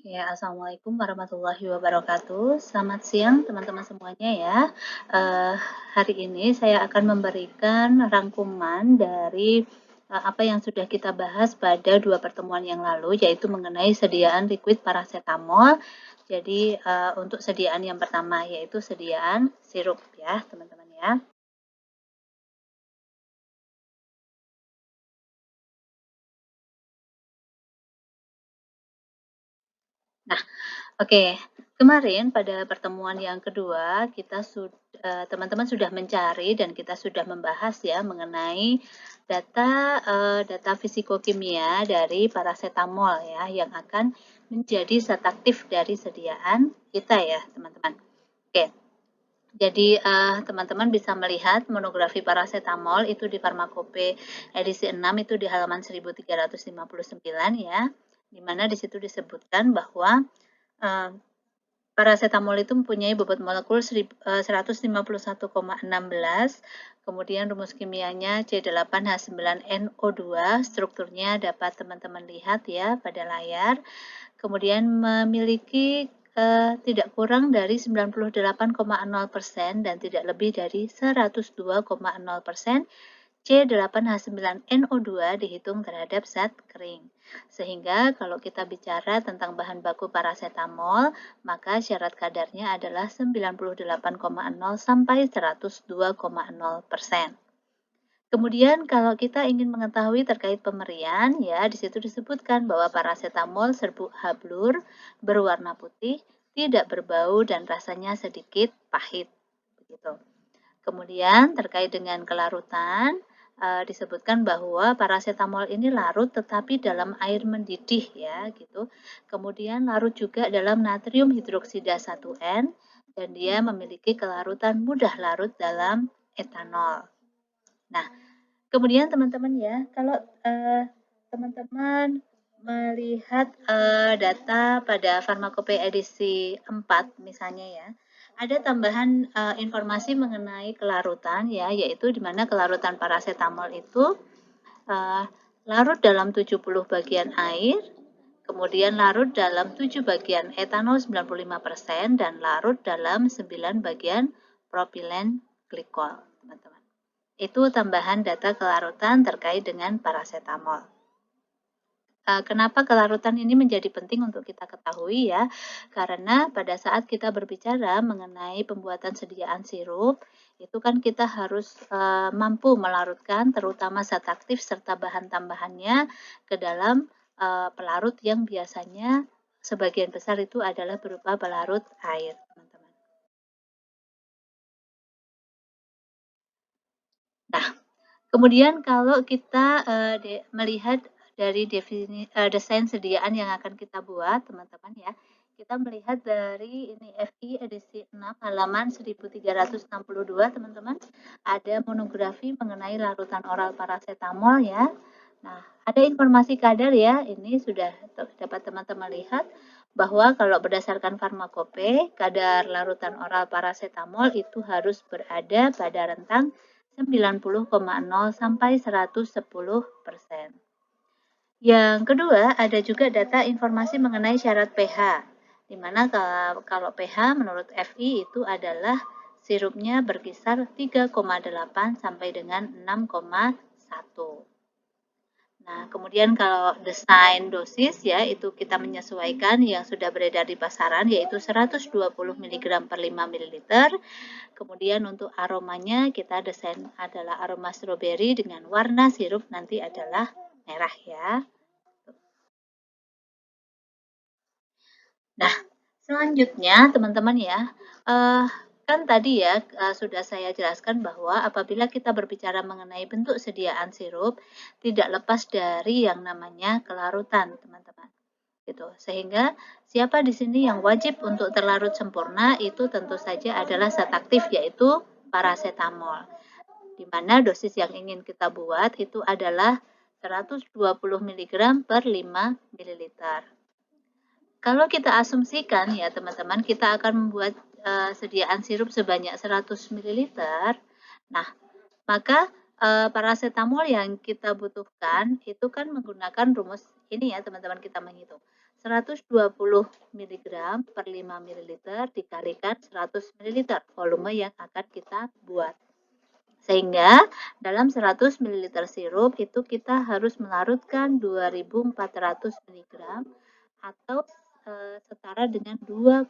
Ya, Assalamualaikum warahmatullahi wabarakatuh. Selamat siang teman-teman semuanya ya. Eh, Hari ini saya akan memberikan rangkuman dari apa yang sudah kita bahas pada 2 pertemuan yang lalu, yaitu mengenai sediaan liquid paracetamol. Jadi untuk sediaan yang pertama yaitu sediaan sirup ya teman-teman ya. Nah, oke, kemarin pada pertemuan yang kedua kita teman-teman sudah mencari dan kita sudah membahas ya mengenai data fisikokimia dari paracetamol ya yang akan menjadi zat aktif dari sediaan kita ya teman-teman. Oke, jadi teman-teman bisa melihat monografi paracetamol itu di Farmakope edisi 6 itu di halaman 1359 ya, di mana di situ disebutkan bahwa paracetamol itu mempunyai bobot molekul 151,16, kemudian rumus kimianya C8H9NO2, strukturnya dapat teman-teman lihat ya pada layar, kemudian memiliki tidak kurang dari 98,0% dan tidak lebih dari 102,0% C8H9NO2 dihitung terhadap zat kering. Sehingga kalau kita bicara tentang bahan baku paracetamol, maka syarat kadarnya adalah 98,0 sampai 102,0%. Kemudian kalau kita ingin mengetahui terkait pemerian, ya di situ disebutkan bahwa paracetamol serbuk hablur berwarna putih, tidak berbau dan rasanya sedikit pahit. Begitu. Kemudian terkait dengan kelarutan, disebutkan bahwa paracetamol ini larut tetapi dalam air mendidih ya gitu. Kemudian larut juga dalam natrium hidroksida 1N dan dia memiliki kelarutan mudah larut dalam etanol. Nah, kemudian teman-teman ya, kalau teman-teman melihat data pada Farmakope edisi 4 misalnya ya, ada tambahan informasi mengenai kelarutan ya, yaitu di mana kelarutan paracetamol itu larut dalam 70 bagian air, kemudian larut dalam 7 bagian etanol 95% dan larut dalam 9 bagian propilen glikol, teman-teman. Itu tambahan data kelarutan terkait dengan paracetamol. Kenapa kelarutan ini menjadi penting untuk kita ketahui ya? Karena pada saat kita berbicara mengenai pembuatan sediaan sirup, itu kan kita harus mampu melarutkan terutama zat aktif serta bahan tambahannya ke dalam pelarut yang biasanya sebagian besar itu adalah berupa pelarut air, teman-teman. Nah, kemudian kalau kita melihat dari desain sediaan yang akan kita buat, teman-teman ya, kita melihat dari ini FI edisi 6 halaman 1362, teman-teman. Ada monografi mengenai larutan oral paracetamol ya. Nah, ada informasi kadar ya, ini sudah dapat teman-teman lihat bahwa kalau berdasarkan Farmakope, kadar larutan oral paracetamol itu harus berada pada rentang 90,0 sampai 110%. Yang kedua, ada juga data informasi mengenai syarat pH, di mana kalau pH menurut FI itu adalah sirupnya berkisar 3,8 sampai dengan 6,1. Nah, kemudian kalau desain dosis ya itu kita menyesuaikan yang sudah beredar di pasaran yaitu 120 mg per 5 ml. Kemudian untuk aromanya kita desain adalah aroma stroberi dengan warna sirup nanti adalah merah ya. Nah, selanjutnya teman-teman ya, kan tadi ya sudah saya jelaskan bahwa apabila kita berbicara mengenai bentuk sediaan sirup, tidak lepas dari yang namanya kelarutan, teman-teman. Gitu. Sehingga siapa di sini yang wajib untuk terlarut sempurna itu tentu saja adalah zat aktif yaitu paracetamol. Di mana dosis yang ingin kita buat itu adalah 120 mg per 5 ml. Kalau kita asumsikan ya teman-teman, kita akan membuat sediaan sirup sebanyak 100 ml. Nah, maka paracetamol yang kita butuhkan itu kan menggunakan rumus ini ya teman-teman kita menghitung. 120 mg per 5 ml dikalikan 100 ml volume yang akan kita buat. Sehingga dalam 100 ml sirup itu kita harus melarutkan 2400 mg atau setara dengan 2,4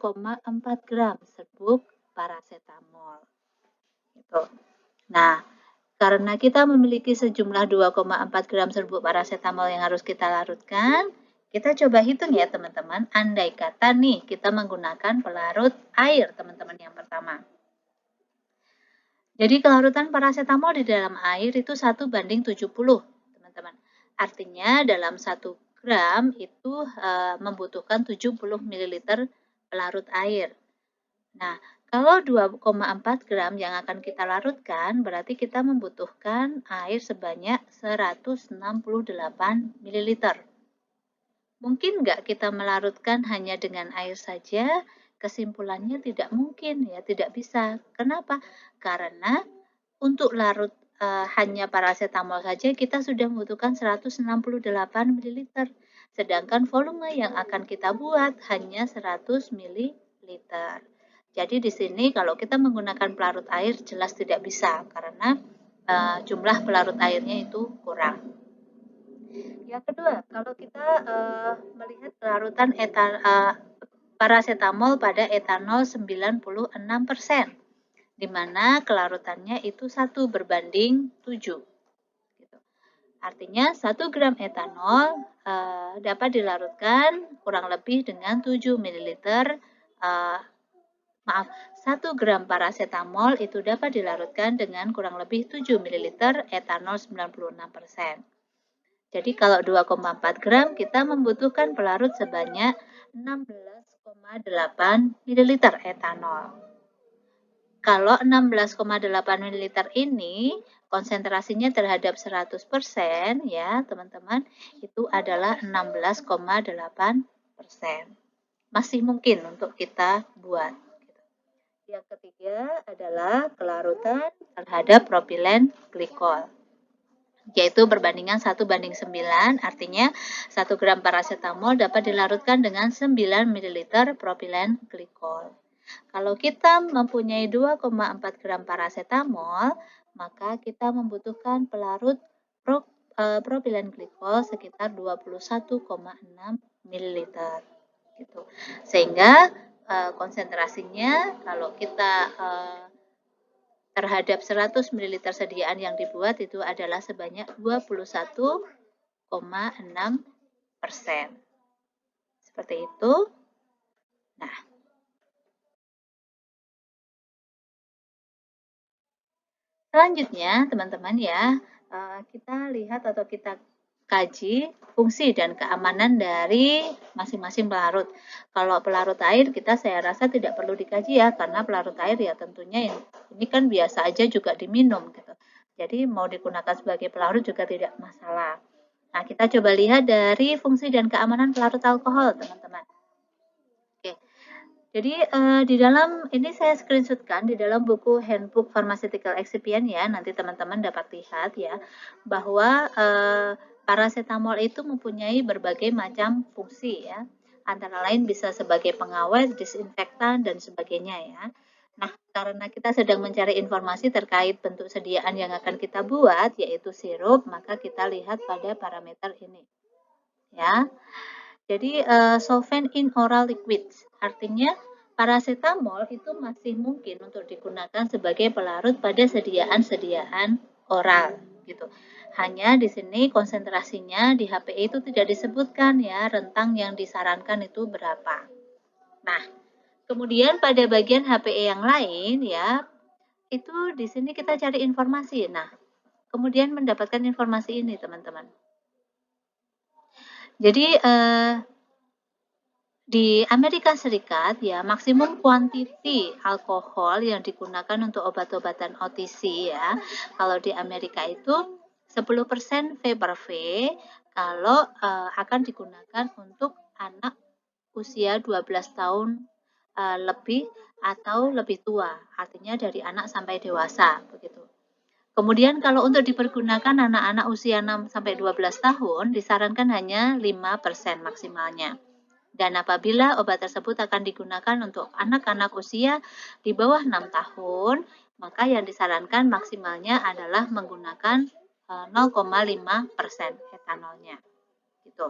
gram serbuk paracetamol. Gitu. Nah, karena kita memiliki sejumlah 2,4 gram serbuk paracetamol yang harus kita larutkan, kita coba hitung ya teman-teman. Andai kata nih kita menggunakan pelarut air teman-teman yang pertama. Jadi kelarutan paracetamol di dalam air itu 1:70 teman-teman. Artinya dalam 1 gram itu membutuhkan 70 ml pelarut air. Nah, kalau 2,4 gram yang akan kita larutkan, berarti kita membutuhkan air sebanyak 168 ml. Mungkin nggak kita melarutkan hanya dengan air saja? Kesimpulannya tidak mungkin ya, tidak bisa. Kenapa? Karena untuk larut hanya paracetamol saja kita sudah membutuhkan 168 ml. Sedangkan volume yang akan kita buat hanya 100 ml. Jadi di sini kalau kita menggunakan pelarut air jelas tidak bisa karena jumlah pelarut airnya itu kurang. Yang kedua, kalau kita melihat kelarutan paracetamol pada etanol 96%, di mana kelarutannya itu 1:7. Gitu. Artinya 1 gram etanol dapat dilarutkan kurang lebih dengan 7 ml. 1 gram paracetamol itu dapat dilarutkan dengan kurang lebih 7 ml etanol 96%. Jadi kalau 2,4 gram kita membutuhkan pelarut sebanyak 16,8 ml etanol. Kalau 16,8 ml ini konsentrasinya terhadap 100% ya teman-teman itu adalah 16,8%. Masih mungkin untuk kita buat. Yang ketiga adalah kelarutan terhadap propilen glikol, yaitu berbandingan 1:9, artinya 1 gram paracetamol dapat dilarutkan dengan 9 ml propilen glikol. Kalau kita mempunyai 2,4 gram paracetamol, maka kita membutuhkan pelarut propilen glikol sekitar 21,6 ml. Gitu. Sehingga konsentrasinya kalau kita terhadap 100 ml sediaan yang dibuat itu adalah sebanyak 21,6%. Seperti itu. Nah, selanjutnya teman-teman ya, kita lihat atau kita kaji fungsi dan keamanan dari masing-masing pelarut. Kalau pelarut air saya rasa tidak perlu dikaji ya, karena pelarut air ya tentunya ini kan biasa aja juga diminum gitu. Jadi mau digunakan sebagai pelarut juga tidak masalah. Nah, kita coba lihat dari fungsi dan keamanan pelarut alkohol, teman-teman. Oke. Jadi di dalam ini saya screenshotkan di dalam buku Handbook Pharmaceutical Excipient ya, nanti teman-teman dapat lihat ya bahwa paracetamol itu mempunyai berbagai macam fungsi ya. Antara lain bisa sebagai pengawet, disinfektan dan sebagainya ya. Nah, karena kita sedang mencari informasi terkait bentuk sediaan yang akan kita buat yaitu sirup, maka kita lihat pada parameter ini. Ya. Jadi solvent in oral liquids, artinya paracetamol itu masih mungkin untuk digunakan sebagai pelarut pada sediaan-sediaan oral gitu. Hanya di sini konsentrasinya di HPE itu tidak disebutkan ya, rentang yang disarankan itu berapa. Nah, kemudian pada bagian HPE yang lain ya, itu di sini kita cari informasi. Nah, kemudian mendapatkan informasi ini teman-teman. Jadi di Amerika Serikat ya maksimum kuantiti alkohol yang digunakan untuk obat-obatan OTC ya. Kalau di Amerika itu 10% VPRV kalau akan digunakan untuk anak usia 12 tahun lebih atau lebih tua, artinya dari anak sampai dewasa begitu. Kemudian kalau untuk dipergunakan anak-anak usia 6 sampai 12 tahun disarankan hanya 5% maksimalnya. Dan apabila obat tersebut akan digunakan untuk anak-anak usia di bawah 6 tahun, maka yang disarankan maksimalnya adalah menggunakan 0,5% etanolnya. Gitu.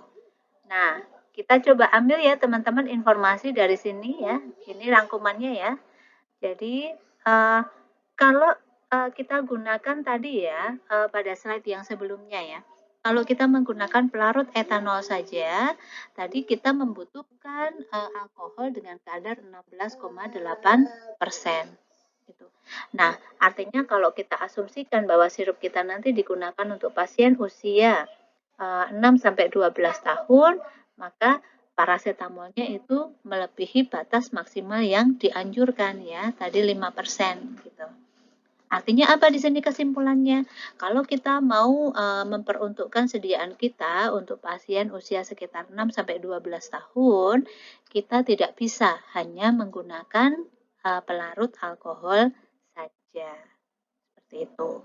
Nah, kita coba ambil ya teman-teman informasi dari sini ya. Ini rangkumannya ya. Jadi kalau kita gunakan tadi ya pada slide yang sebelumnya ya. Kalau kita menggunakan pelarut etanol saja, tadi kita membutuhkan alkohol dengan kadar 16,8%. Gitu. Nah, artinya kalau kita asumsikan bahwa sirup kita nanti digunakan untuk pasien usia 6-12 tahun, maka parasetamolnya itu melebihi batas maksimal yang dianjurkan ya, tadi 5% gitu. Artinya apa di sini kesimpulannya? Kalau kita mau memperuntukkan sediaan kita untuk pasien usia sekitar 6-12 tahun, kita tidak bisa hanya menggunakan pelarut alkohol saja. Seperti itu.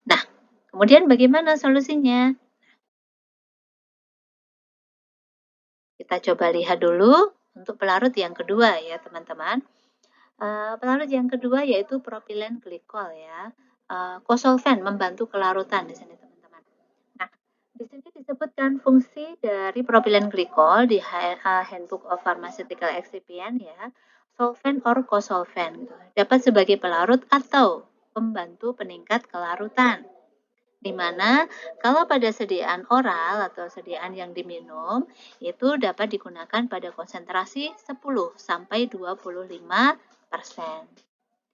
Nah, kemudian bagaimana solusinya? Kita coba lihat dulu untuk pelarut yang kedua ya teman-teman. Pelarut yang kedua yaitu propilen glikol ya. Kosolven membantu kelarutan di sini teman-teman. Nah, di sini disebutkan fungsi dari propilen glikol di Handbook of Pharmaceutical Excipient ya. Solvent or kosolven gitu. Dapat sebagai pelarut atau pembantu peningkat kelarutan. Di mana kalau pada sediaan oral atau sediaan yang diminum itu dapat digunakan pada konsentrasi 10 sampai 25%.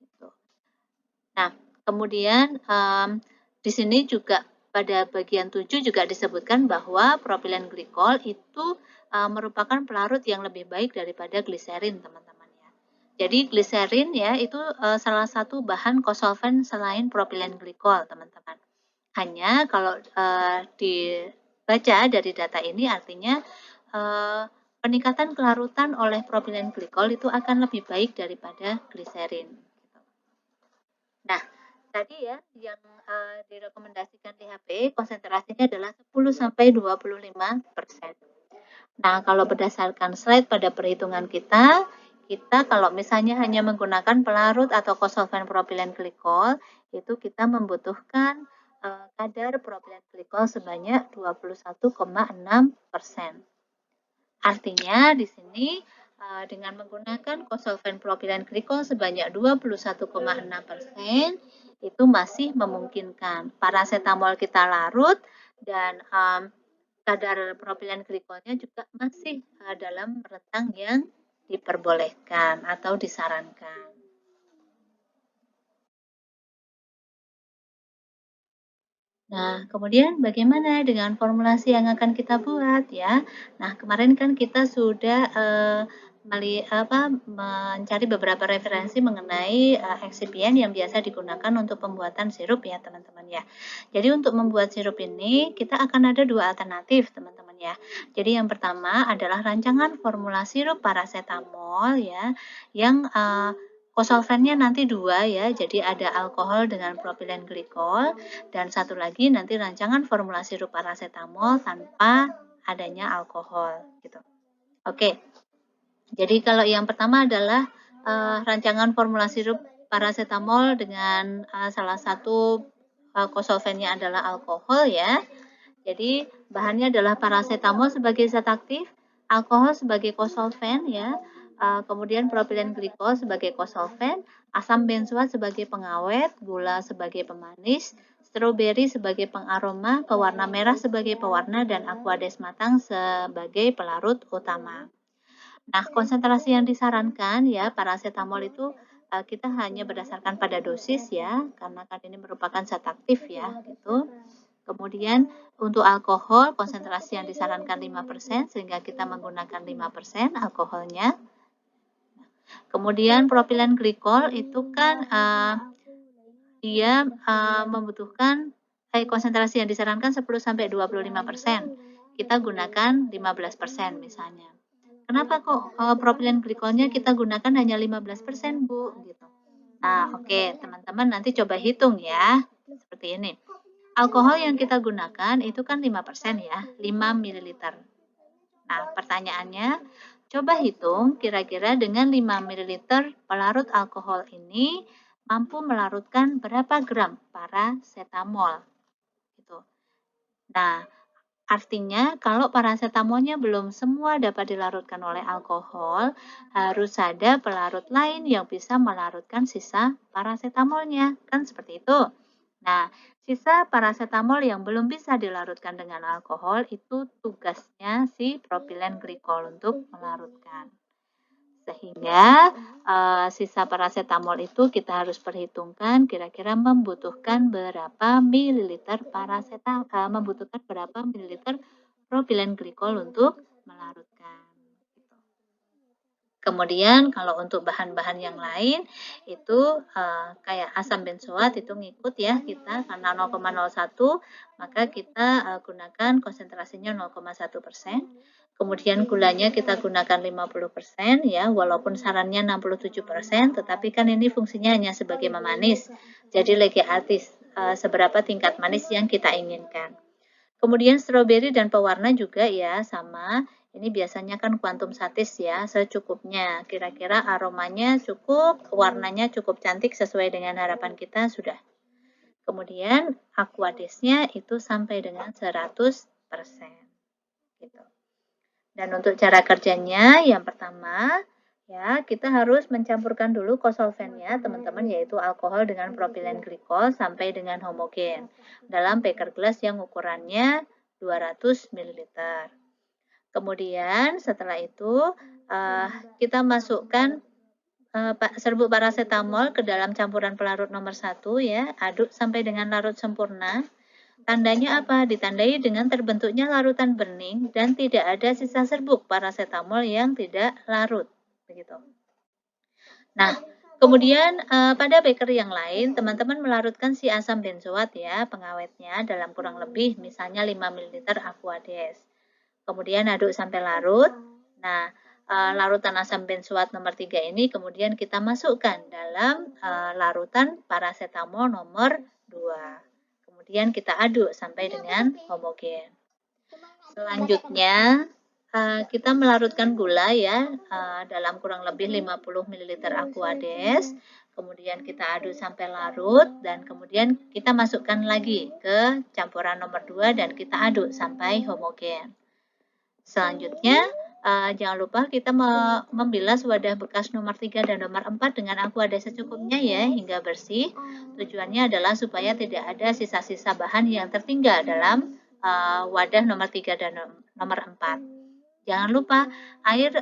Gitu. Nah, kemudian di sini juga pada bagian 7 juga disebutkan bahwa propilen glikol itu merupakan pelarut yang lebih baik daripada gliserin, teman-teman ya. Jadi gliserin ya itu salah satu bahan kosolven selain propilen glikol, teman-teman. Hanya kalau dibaca dari data ini artinya peningkatan kelarutan oleh propilen glikol itu akan lebih baik daripada gliserin. Nah, tadi ya yang direkomendasikan THP konsentrasinya adalah 10-25%. Nah, kalau berdasarkan slide pada perhitungan kita kalau misalnya hanya menggunakan pelarut atau kosolven propilen glikol, itu kita membutuhkan kadar propilen glikol sebanyak 21,6%. Artinya di sini dengan menggunakan kosolven propilen glikol sebanyak 21,6% itu masih memungkinkan. Parasetamol kita larut dan kadar propilen glikolnya juga masih dalam rentang yang diperbolehkan atau disarankan. Nah, kemudian bagaimana dengan formulasi yang akan kita buat ya? Nah, kemarin kan kita sudah mencari beberapa referensi mengenai eksipien yang biasa digunakan untuk pembuatan sirup ya, teman-teman ya. Jadi untuk membuat sirup ini kita akan ada dua alternatif, teman-teman ya. Jadi yang pertama adalah rancangan formula sirup parasetamol ya, yang kosolvennya nanti dua ya, jadi ada alkohol dengan propilen glikol, dan satu lagi nanti rancangan formula sirup parasetamol tanpa adanya alkohol gitu. Oke, jadi kalau yang pertama adalah rancangan formula sirup parasetamol dengan salah satu kosolvennya adalah alkohol ya. Jadi bahannya adalah parasetamol sebagai zat aktif, alkohol sebagai kosolven ya, kemudian propilen glikol sebagai kosolven, asam benzoat sebagai pengawet, gula sebagai pemanis, stroberi sebagai pengaroma, pewarna merah sebagai pewarna, dan aqua desmatang sebagai pelarut utama. Nah, konsentrasi yang disarankan ya parasetamol itu kita hanya berdasarkan pada dosis ya, karena kan ini merupakan zat aktif ya gitu. Kemudian untuk alkohol konsentrasi yang disarankan 5% sehingga kita menggunakan 5% alkoholnya. Kemudian propilen glikol itu kan dia membutuhkan konsentrasi yang disarankan 10-25%. Kita gunakan 15% misalnya. Kenapa kok propilen glikolnya kita gunakan hanya 15%, Bu? Gitu. Nah, oke, teman-teman nanti coba hitung ya. Seperti ini. Alkohol yang kita gunakan itu kan 5% ya, 5 ml. Nah, pertanyaannya, coba hitung kira-kira dengan 5 ml pelarut alkohol ini mampu melarutkan berapa gram parasetamol. Gitu. Nah, artinya kalau parasetamolnya belum semua dapat dilarutkan oleh alkohol, harus ada pelarut lain yang bisa melarutkan sisa parasetamolnya. Kan seperti itu. Nah, sisa parasetamol yang belum bisa dilarutkan dengan alkohol itu tugasnya si propilen glikol untuk melarutkan. Sehingga sisa parasetamol itu kita harus perhitungkan kira-kira membutuhkan berapa mililiter membutuhkan berapa mililiter propilen glikol untuk melarutkan. Kemudian kalau untuk bahan-bahan yang lain itu kayak asam benzoat itu ngikut ya kita karena 0,01 maka kita gunakan konsentrasinya 0,1%. Kemudian gulanya kita gunakan 50% ya walaupun sarannya 67% tetapi kan ini fungsinya hanya sebagai memanis. Jadi lagi artis seberapa tingkat manis yang kita inginkan. Kemudian stroberi dan pewarna juga ya sama. Ini biasanya kan kuantum satis ya, secukupnya. Kira-kira aromanya cukup, warnanya cukup cantik sesuai dengan harapan kita sudah. Kemudian aquadesnya itu sampai dengan 100%. Gitu. Dan untuk cara kerjanya, yang pertama ya kita harus mencampurkan dulu kosolvennya teman-teman yaitu alkohol dengan propilen glikol sampai dengan homogen dalam beker gelas yang ukurannya 200 ml. Kemudian setelah itu kita masukkan serbuk parasetamol ke dalam campuran pelarut nomor 1 ya, aduk sampai dengan larut sempurna. Tandanya apa? Ditandai dengan terbentuknya larutan bening dan tidak ada sisa serbuk parasetamol yang tidak larut. Begitu. Nah, kemudian pada beker yang lain, teman-teman melarutkan si asam benzoat ya, pengawetnya dalam kurang lebih misalnya 5 ml aquades. Kemudian aduk sampai larut. Nah, larutan asam benzoat nomor 3 ini kemudian kita masukkan dalam larutan parasetamol nomor 2. Kemudian kita aduk sampai dengan homogen. Selanjutnya, kita melarutkan gula ya dalam kurang lebih 50 ml aquades. Kemudian kita aduk sampai larut dan kemudian kita masukkan lagi ke campuran nomor 2 dan kita aduk sampai homogen. Selanjutnya, jangan lupa kita membilas wadah bekas nomor 3 dan nomor 4 dengan aquades secukupnya ya hingga bersih. Tujuannya adalah supaya tidak ada sisa-sisa bahan yang tertinggal dalam wadah nomor 3 dan nomor 4. Jangan lupa air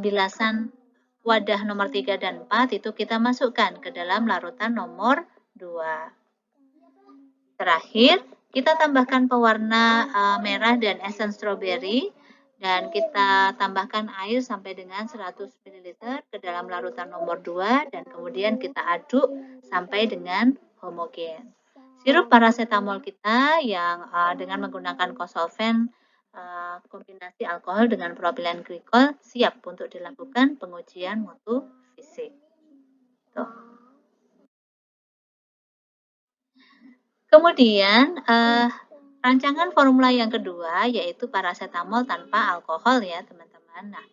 bilasan wadah nomor 3 dan 4 itu kita masukkan ke dalam larutan nomor 2. Terakhir, kita tambahkan pewarna merah dan esen stroberi dan kita tambahkan air sampai dengan 100 ml ke dalam larutan nomor 2 dan kemudian kita aduk sampai dengan homogen. Sirup parasetamol kita yang dengan menggunakan kosolven kombinasi alkohol dengan propilen glikol siap untuk dilakukan pengujian mutu fisik. Tuh. Kemudian rancangan formula yang kedua yaitu parasetamol tanpa alkohol ya teman-teman. Nah,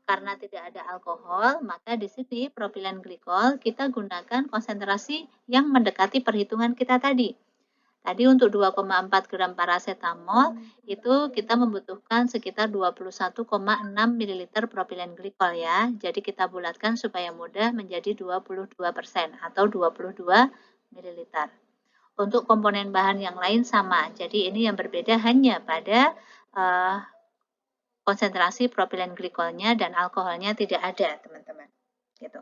karena tidak ada alkohol, maka di sini propilen glikol kita gunakan konsentrasi yang mendekati perhitungan kita tadi. Tadi untuk 2,4 gram parasetamol itu kita membutuhkan sekitar 21,6 ml propilen glikol ya. Jadi kita bulatkan supaya mudah menjadi 22% atau 22 ml. Untuk komponen bahan yang lain sama. Jadi ini yang berbeda hanya pada konsentrasi propilen glikolnya dan alkoholnya tidak ada, teman-teman. Gitu.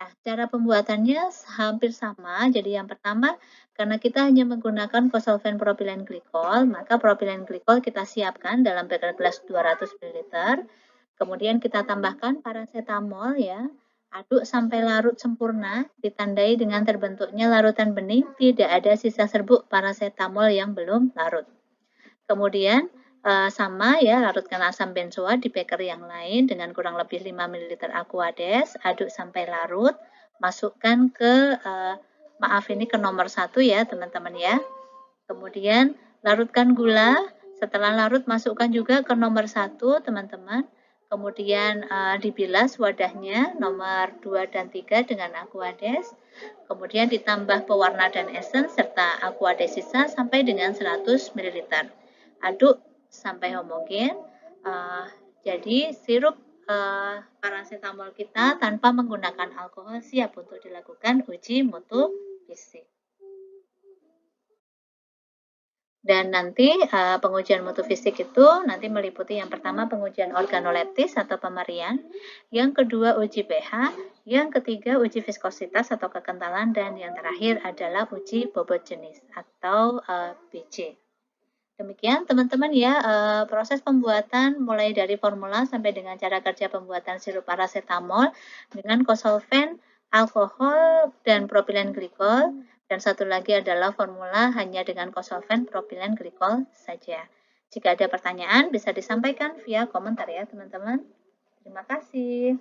Nah, cara pembuatannya hampir sama. Jadi yang pertama, karena kita hanya menggunakan kosolven propilen glikol, maka propilen glikol kita siapkan dalam beker gelas 200 ml. Kemudian kita tambahkan parasetamol ya. Aduk sampai larut sempurna, ditandai dengan terbentuknya larutan bening, tidak ada sisa serbuk parasetamol yang belum larut. Kemudian sama ya, larutkan asam benzoat di beker yang lain dengan kurang lebih 5 ml aquades, aduk sampai larut, masukkan ke maaf ini ke nomor 1 ya teman-teman ya. Kemudian larutkan gula Setelah larut, masukkan juga ke nomor 1, teman-teman. Kemudian dibilas wadahnya nomor 2 dan 3 dengan Aquades. Kemudian ditambah pewarna dan essence serta Aquades sisa sampai dengan 100 ml. Aduk sampai homogen. Jadi sirup paracetamol kita tanpa menggunakan alkohol siap untuk dilakukan uji mutu fisik. Dan nanti pengujian mutu fisik itu nanti meliputi yang pertama pengujian organoleptis atau pemerian, yang kedua uji pH, yang ketiga uji viskositas atau kekentalan, dan yang terakhir adalah uji bobot jenis atau BJ. Demikian teman-teman ya, proses pembuatan mulai dari formula sampai dengan cara kerja pembuatan sirup paracetamol dengan kosolven, alkohol, dan propilen glikol. Dan satu lagi adalah formula hanya dengan kosolven, propilen glikol saja. Jika ada pertanyaan bisa disampaikan via komentar ya teman-teman. Terima kasih.